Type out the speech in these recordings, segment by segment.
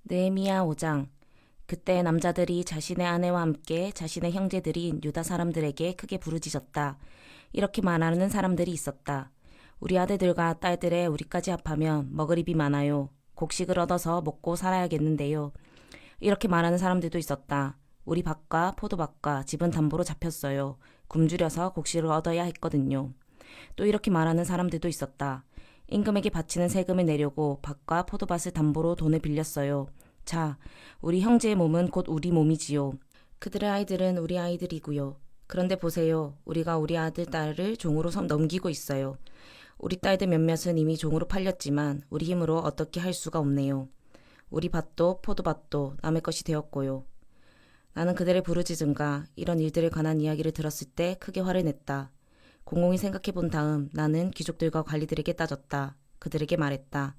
느헤미야 5장. 그때 남자들이 자신의 아내와 함께 자신의 형제들인 유다 사람들에게 크게 부르짖었다. 이렇게 말하는 사람들이 있었다. 우리 아들들과 딸들의 우리까지 합하면 먹을 입이 많아요. 곡식을 얻어서 먹고 살아야겠는데요. 이렇게 말하는 사람들도 있었다. 우리 밭과 포도밭과 집은 담보로 잡혔어요. 굶주려서 곡식을 얻어야 했거든요. 또 이렇게 말하는 사람들도 있었다. 임금에게 바치는 세금을 내려고 밭과 포도밭을 담보로 돈을 빌렸어요. 자, 우리 형제의 몸은 곧 우리 몸이지요. 그들의 아이들은 우리 아이들이고요. 그런데 보세요. 우리가 우리 아들, 딸을 종으로 넘기고 있어요. 우리 딸들 몇몇은 이미 종으로 팔렸지만 우리 힘으로 어떻게 할 수가 없네요. 우리 밭도 포도밭도 남의 것이 되었고요. 나는 그들의 부르짖음과 이런 일들에 관한 이야기를 들었을 때 크게 화를 냈다. 곰곰이 생각해 본 다음 나는 귀족들과 관리들에게 따졌다. 그들에게 말했다.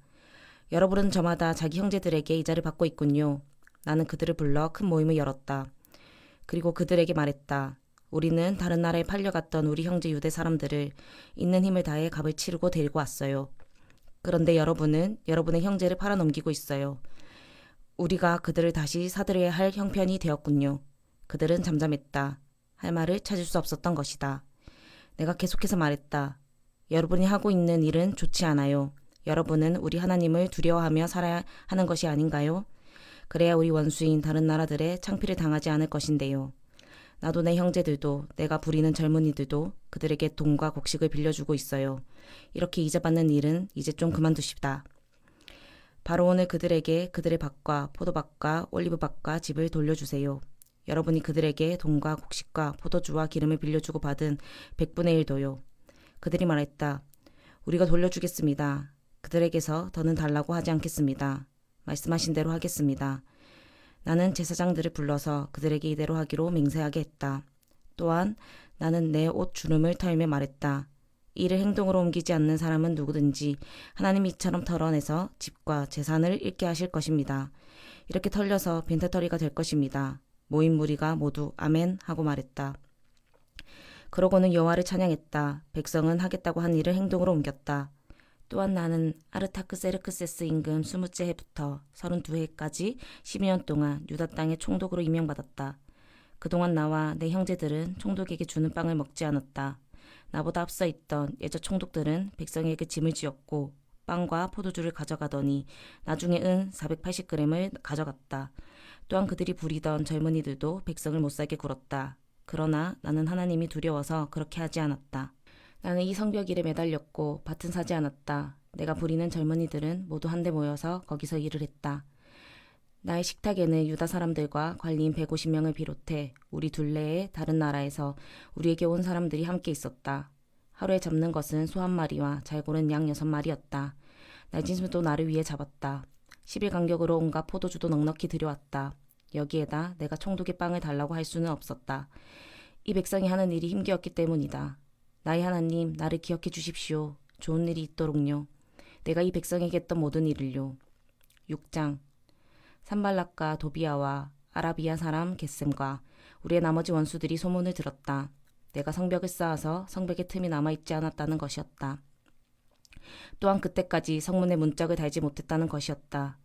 여러분은 저마다 자기 형제들에게 이자를 받고 있군요. 나는 그들을 불러 큰 모임을 열었다. 그리고 그들에게 말했다. 우리는 다른 나라에 팔려갔던 우리 형제 유대 사람들을 있는 힘을 다해 값을 치르고 데리고 왔어요. 그런데 여러분은 여러분의 형제를 팔아넘기고 있어요. 우리가 그들을 다시 사들여야 할 형편이 되었군요. 그들은 잠잠했다. 할 말을 찾을 수 없었던 것이다. 내가 계속해서 말했다. 여러분이 하고 있는 일은 좋지 않아요. 여러분은 우리 하나님을 두려워하며 살아야 하는 것이 아닌가요? 그래야 우리 원수인 다른 나라들의 창피를 당하지 않을 것인데요. 나도 내 형제들도 내가 부리는 젊은이들도 그들에게 돈과 곡식을 빌려주고 있어요. 이렇게 이자받는 일은 이제 좀 그만두십다. 바로 오늘 그들에게 그들의 밭과 포도밭과 올리브밭과 집을 돌려주세요. 여러분이 그들에게 돈과 곡식과 포도주와 기름을 빌려주고 받은 100분의 1도요. 그들이 말했다. 우리가 돌려주겠습니다. 그들에게서 더는 달라고 하지 않겠습니다. 말씀하신 대로 하겠습니다. 나는 제사장들을 불러서 그들에게 이대로 하기로 맹세하게 했다. 또한 나는 내 옷 주름을 털며 말했다. 이를 행동으로 옮기지 않는 사람은 누구든지 하나님이 이처럼 털어내서 집과 재산을 잃게 하실 것입니다. 이렇게 털려서 빈털터리가 될 것입니다. 모인 무리가 모두 아멘 하고 말했다. 그러고는 여호와를 찬양했다. 백성은 하겠다고 한 일을 행동으로 옮겼다. 또한 나는 아르타크세르크세스 임금 20째 해부터 32해까지 12년 동안 유다 땅의 총독으로 임명받았다. 그동안 나와 내 형제들은 총독에게 주는 빵을 먹지 않았다. 나보다 앞서 있던 예저 총독들은 백성에게 짐을 지었고 빵과 포도주를 가져가더니 나중에 은 480g을 가져갔다. 또한 그들이 부리던 젊은이들도 백성을 못살게 굴었다. 그러나 나는 하나님이 두려워서 그렇게 하지 않았다. 나는 이 성벽 일에 매달렸고 밭은 사지 않았다. 내가 부리는 젊은이들은 모두 한데 모여서 거기서 일을 했다. 나의 식탁에는 유다 사람들과 관리인 150명을 비롯해 우리 둘레의 다른 나라에서 우리에게 온 사람들이 함께 있었다. 하루에 잡는 것은 소 한 마리와 잘 고른 양 6마리였다. 날짐승도 나를 위해 잡았다. 10일 간격으로 온갖 포도주도 넉넉히 들여왔다. 여기에다 내가 총독의 빵을 달라고 할 수는 없었다. 이 백성이 하는 일이 힘기었기 때문이다. 나의 하나님, 나를 기억해 주십시오. 좋은 일이 있도록요. 내가 이 백성에게 했던 모든 일을요. 6장. 산발락과 도비아와 아라비아 사람 겟셈과 우리의 나머지 원수들이 소문을 들었다. 내가 성벽을 쌓아서 성벽의 틈이 남아있지 않았다는 것이었다. 또한 그때까지 성문에 문짝을 달지 못했다는 것이었다.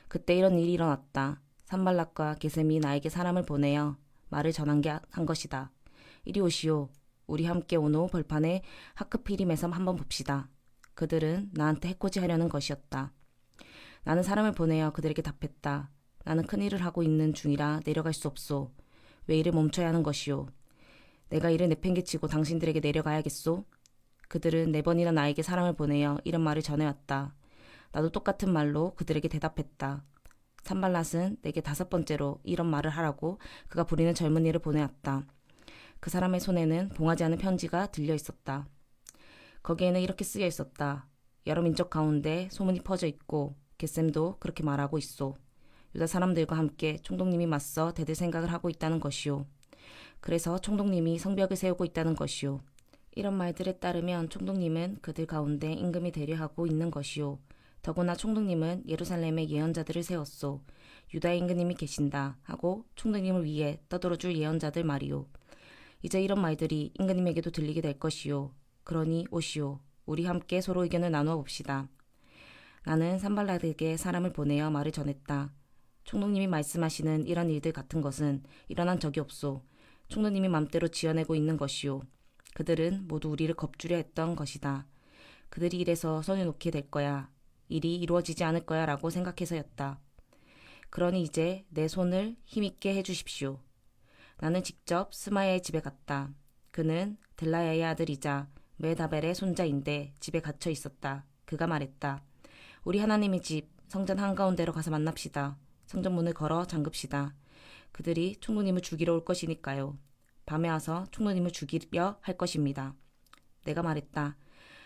그때 이런 일이 일어났다. 산발락과 겟셈이 나에게 사람을 보내어 말을 전한 것이다. 이리 오시오. 우리 함께 오노 벌판에 하크피림에서 한번 봅시다. 그들은 나한테 해코지하려는 것이었다. 나는 사람을 보내어 그들에게 답했다. 나는 큰일을 하고 있는 중이라 내려갈 수 없소. 왜 일을 멈춰야 하는 것이오. 내가 일을 내팽개치고 당신들에게 내려가야겠소. 그들은 4번이나 나에게 사람을 보내어 이런 말을 전해왔다. 나도 똑같은 말로 그들에게 대답했다. 산발랏은 내게 5번째로 이런 말을 하라고 그가 부리는 젊은이를 보내왔다. 그 사람의 손에는 봉하지 않은 편지가 들려 있었다. 거기에는 이렇게 쓰여 있었다. 여러 민족 가운데 소문이 퍼져 있고 겟셈도 그렇게 말하고 있소. 유다 사람들과 함께 총독님이 맞서 대들 생각을 하고 있다는 것이오. 그래서 총독님이 성벽을 세우고 있다는 것이오. 이런 말들에 따르면 총독님은 그들 가운데 임금이 되려 하고 있는 것이오. 더구나 총독님은 예루살렘에 예언자들을 세웠소. 유다의 임금님이 계신다 하고 총독님을 위해 떠들어줄 예언자들 말이오. 이제 이런 말들이 임금님에게도 들리게 될 것이오. 그러니 오시오. 우리 함께 서로 의견을 나누어 봅시다. 나는 산발락에게 사람을 보내어 말을 전했다. 총독님이 말씀하시는 이런 일들 같은 것은 일어난 적이 없소. 총독님이 맘대로 지어내고 있는 것이오. 그들은 모두 우리를 겁주려 했던 것이다. 그들이 이래서 손을 놓게 될 거야. 일이 이루어지지 않을 거야 라고 생각해서였다. 그러니 이제 내 손을 힘있게 해주십시오. 나는 직접 스마야의 집에 갔다. 그는 델라야의 아들이자 메다벨의 손자인데 집에 갇혀 있었다. 그가 말했다. 우리 하나님의 집 성전 한가운데로 가서 만납시다. 성전 문을 걸어 잠급시다. 그들이 총독님을 죽이러 올 것이니까요. 밤에 와서 총독님을 죽이려 할 것입니다. 내가 말했다.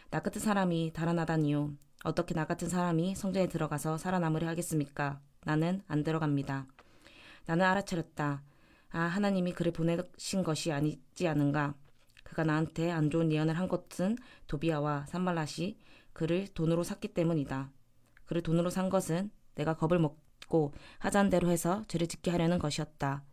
나 같은 사람이 달아나다니요. 어떻게 나 같은 사람이 성전에 들어가서 살아남으려 하겠습니까? 나는 안 들어갑니다. 나는 알아차렸다. 아, 하나님이 그를 보내신 것이 아니지 않은가. 그가 나한테 안 좋은 예언을 한 것은 도비아와 산발랏이 그를 돈으로 샀기 때문이다. 그를 돈으로 산 것은 내가 겁을 먹고 하자는 대로 해서 죄를 짓게 하려는 것이었다.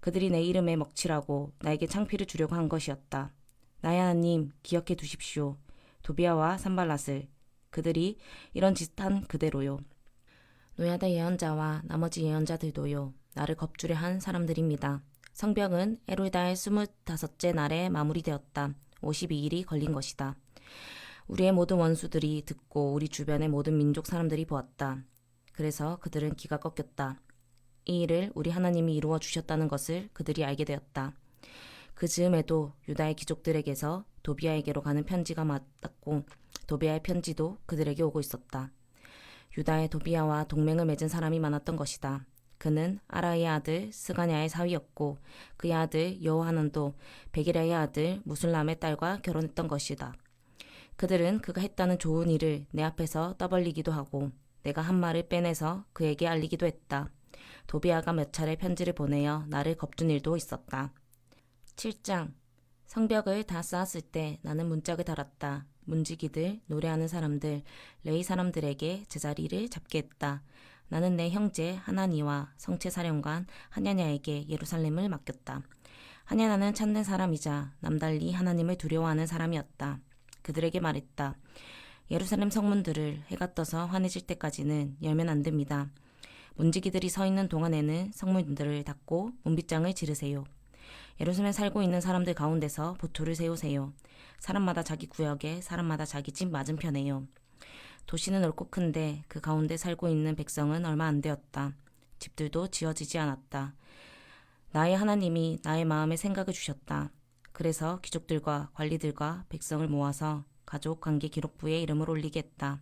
그들이 내 이름에 먹칠하고 나에게 창피를 주려고 한 것이었다. 나의 하나님 기억해 두십시오. 도비아와 산발랏을. 그들이 이런 짓 한 그대로요. 노야다 예언자와 나머지 예언자들도요. 나를 겁주려 한 사람들입니다. 성벽은 에루달의 25째 날에 마무리되었다. 52일이 걸린 것이다. 우리의 모든 원수들이 듣고 우리 주변의 모든 민족 사람들이 보았다. 그래서 그들은 기가 꺾였다. 이 일을 우리 하나님이 이루어 주셨다는 것을 그들이 알게 되었다. 그 즈음에도 유다의 귀족들에게서 도비아에게로 가는 편지가 왔고 도비아의 편지도 그들에게 오고 있었다. 유다의 도비아와 동맹을 맺은 사람이 많았던 것이다. 그는 아라의 아들 스가냐의 사위였고 그의 아들 여호하난도 베기랴의 아들 무술람의 딸과 결혼했던 것이다. 그들은 그가 했다는 좋은 일을 내 앞에서 떠벌리기도 하고 내가 한 말을 빼내서 그에게 알리기도 했다. 도비아가 몇 차례 편지를 보내어 나를 겁준 일도 있었다. 7장. 성벽을 다 쌓았을 때 나는 문짝을 달았다. 문지기들, 노래하는 사람들, 레위 사람들에게 제자리를 잡게 했다. 나는 내 형제 하나니와 성체사령관 하냐냐에게 예루살렘을 맡겼다. 하냐냐는 참된 사람이자 남달리 하나님을 두려워하는 사람이었다. 그들에게 말했다. 예루살렘 성문들을 해가 떠서 환해질 때까지는 열면 안 됩니다. 문지기들이 서 있는 동안에는 성문들을 닫고 문빗장을 지르세요. 예루살렘에 살고 있는 사람들 가운데서 보초를 세우세요. 사람마다 자기 구역에 사람마다 자기 집 맞은편에요. 도시는 넓고 큰데 그 가운데 살고 있는 백성은 얼마 안 되었다. 집들도 지어지지 않았다. 나의 하나님이 나의 마음에 생각을 주셨다. 그래서 귀족들과 관리들과 백성을 모아서 가족관계 기록부에 이름을 올리게 했다.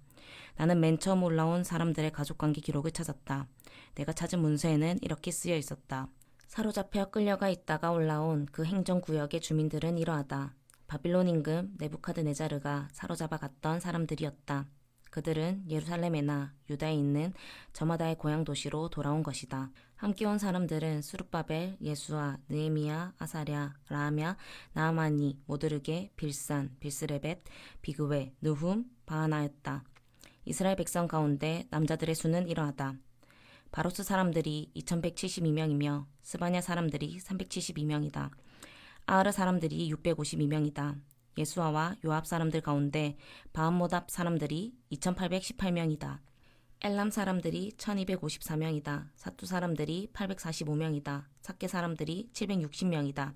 나는 맨 처음 올라온 사람들의 가족관계 기록을 찾았다. 내가 찾은 문서에는 이렇게 쓰여 있었다. 사로잡혀 끌려가 있다가 올라온 그 행정구역의 주민들은 이러하다. 바빌론 임금 네부카드네자르가 사로잡아 갔던 사람들이었다. 그들은 예루살렘에나 유다에 있는 저마다의 고향 도시로 돌아온 것이다. 함께 온 사람들은 수룹바벨, 예수아, 느헤미야, 아사랴, 라하냐, 나아마니, 모드르게, 빌산, 빌스레벳, 비그웨, 느훔, 바하나였다. 이스라엘 백성 가운데 남자들의 수는 이러하다. 바로스 사람들이 2172명이며 스바냐 사람들이 372명이다. 아르 사람들이 652명이다. 예수아와 요압 사람들 가운데 바함모답 사람들이 2818명이다. 엘람 사람들이 1254명이다. 사투 사람들이 845명이다. 삭게 사람들이 760명이다.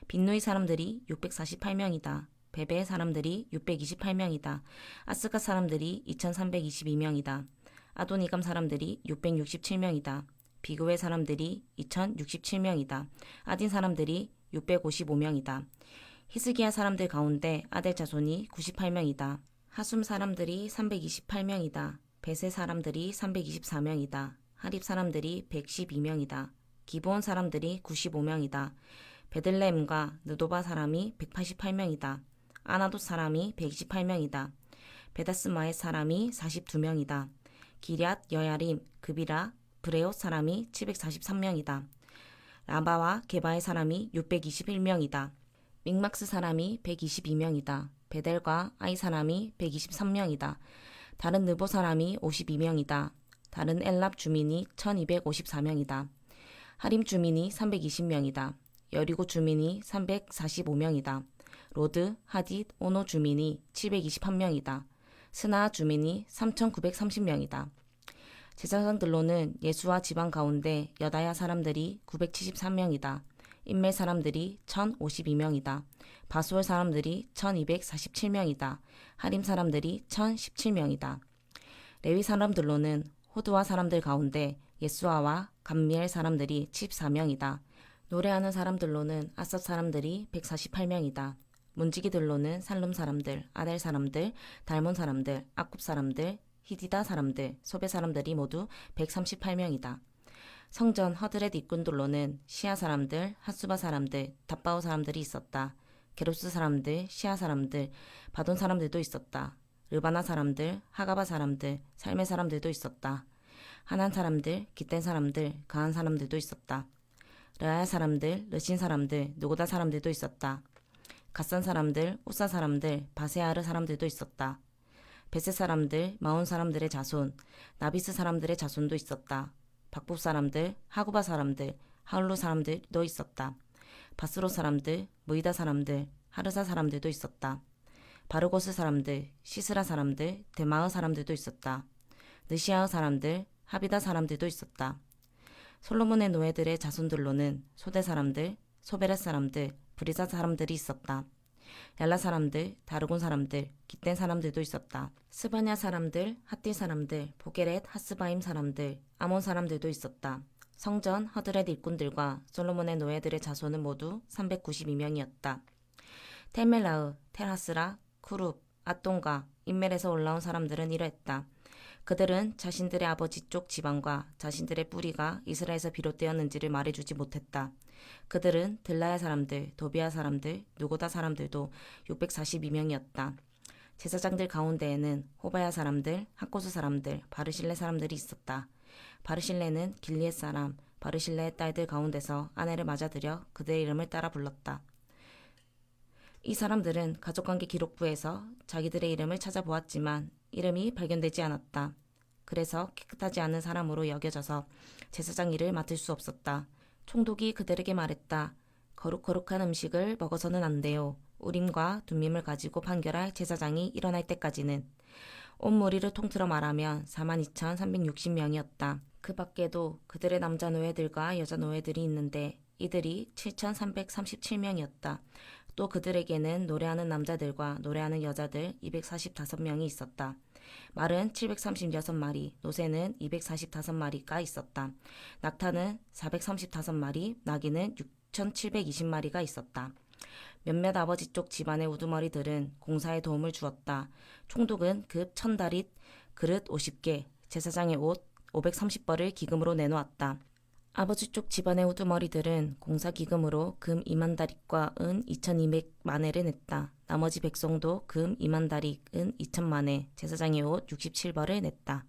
빈누이 사람들이 648명이다. 베베 사람들이 628명이다. 아스가 사람들이 2322명이다. 아도니감 사람들이 667명이다. 비그웨 사람들이 2067명이다. 아딘 사람들이 655명이다. 히스기야 사람들 가운데 아델 자손이 98명이다. 하숨 사람들이 328명이다. 베세 사람들이 324명이다. 하립 사람들이 112명이다. 기브온 사람들이 95명이다. 베들레헴과 느도바 사람이 188명이다. 아나돗 사람이 128명이다. 베다스마의 사람이 42명이다. 기럇 여야림, 그비라, 브레옷 사람이 743명이다. 라바와 게바의 사람이 621명이다. 믹막스 사람이 122명이다. 베델과 아이 사람이 123명이다. 다른 느보 사람이 52명이다. 다른 엘랍 주민이 1254명이다. 하림 주민이 320명이다. 여리고 주민이 345명이다. 로드, 하딧, 오노 주민이 721명이다. 스나 주민이 3930명이다. 제사장들로는 예수와 지방 가운데 여다야 사람들이 973명이다. 인멜 사람들이 1052명이다. 바수올 사람들이 1247명이다. 하림 사람들이 1017명이다. 레위 사람들로는 호두와 사람들 가운데 예수아와 감미엘 사람들이 74명이다. 노래하는 사람들로는 아삽 사람들이 148명이다. 문지기들로는 살룸 사람들, 아델 사람들, 달몬 사람들, 아굽 사람들, 히디다 사람들, 소베 사람들이 모두 138명이다. 성전 허드렛 입군들로는 시아 사람들, 핫수바 사람들, 답바오 사람들이 있었다. 게로스 사람들, 시아 사람들, 바돈 사람들도 있었다. 르바나 사람들, 하가바 사람들, 살메 사람들도 있었다. 하난 사람들, 기뗀 사람들, 가한 사람들도 있었다. 르아야 사람들, 르신 사람들, 누고다 사람들도 있었다. 갓산 사람들, 우사 사람들, 바세아르 사람들도 있었다. 베세 사람들, 마온 사람들의 자손, 나비스 사람들의 자손도 있었다. 박부 사람들, 하구바 사람들, 하울루 사람들도 있었다. 바스로 사람들, 무이다 사람들, 하르사 사람들도 있었다. 바르고스 사람들, 시스라 사람들, 데마흐 사람들도 있었다. 느시아흐 사람들, 하비다 사람들도 있었다. 솔로몬의 노예들의 자손들로는 소대 사람들, 소베렛 사람들, 브리사 사람들이 있었다. 얄라 사람들, 다르곤 사람들, 기뗀 사람들도 있었다. 스바냐 사람들, 핫딜 사람들, 보게렛, 핫스바임 사람들, 아몬 사람들도 있었다. 성전 허드렛 일꾼들과 솔로몬의 노예들의 자손은 모두 392명이었다. 텔멜라흐, 텔하스라, 쿠룹, 아똥가, 인멜에서 올라온 사람들은 이러했다. 그들은 자신들의 아버지 쪽 지방과 자신들의 뿌리가 이스라엘에서 비롯되었는지를 말해주지 못했다. 그들은 들라야 사람들, 도비아 사람들, 누고다 사람들도 642명이었다. 제사장들 가운데에는 호바야 사람들, 학고스 사람들, 바르실레 사람들이 있었다. 바르실레는 길리앗 사람, 바르실레의 딸들 가운데서 아내를 맞아들여 그들의 이름을 따라 불렀다. 이 사람들은 가족관계 기록부에서 자기들의 이름을 찾아보았지만 이름이 발견되지 않았다. 그래서 깨끗하지 않은 사람으로 여겨져서 제사장 일을 맡을 수 없었다. 총독이 그들에게 말했다. 거룩한 음식을 먹어서는 안 돼요. 우림과 둠밈을 가지고 판결할 제사장이 일어날 때까지는. 온 무리를 통틀어 말하면 42,360명이었다. 그 밖에도 그들의 남자 노예들과 여자 노예들이 있는데 이들이 7,337명이었다. 또 그들에게는 노래하는 남자들과 노래하는 여자들 245명이 있었다. 말은 736마리, 노새는 245마리가 있었다. 낙타는 435마리, 나귀는 6,720마리가 있었다. 몇몇 아버지 쪽 집안의 우두머리들은 공사에 도움을 주었다. 총독은 급 1,000다릿, 그릇 50개, 제사장의 옷 530벌을 기금으로 내놓았다. 아버지 쪽 집안의 우두머리들은 공사 기금으로 금 2만 다릿과 은 2,200만회를 냈다. 나머지 백성도 금 2만 다릿, 은 2,000만회, 제사장의 옷 67벌을 냈다.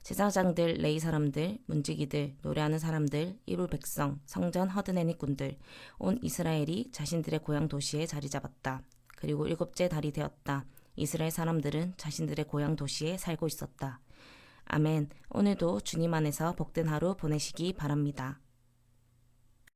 제사장들, 레이 사람들, 문지기들, 노래하는 사람들, 이불 백성, 성전 허드네닛꾼들, 온 이스라엘이 자신들의 고향 도시에 자리 잡았다. 그리고 7째 달이 되었다. 이스라엘 사람들은 자신들의 고향 도시에 살고 있었다. 아멘. 오늘도 주님 안에서 복된 하루 보내시기 바랍니다.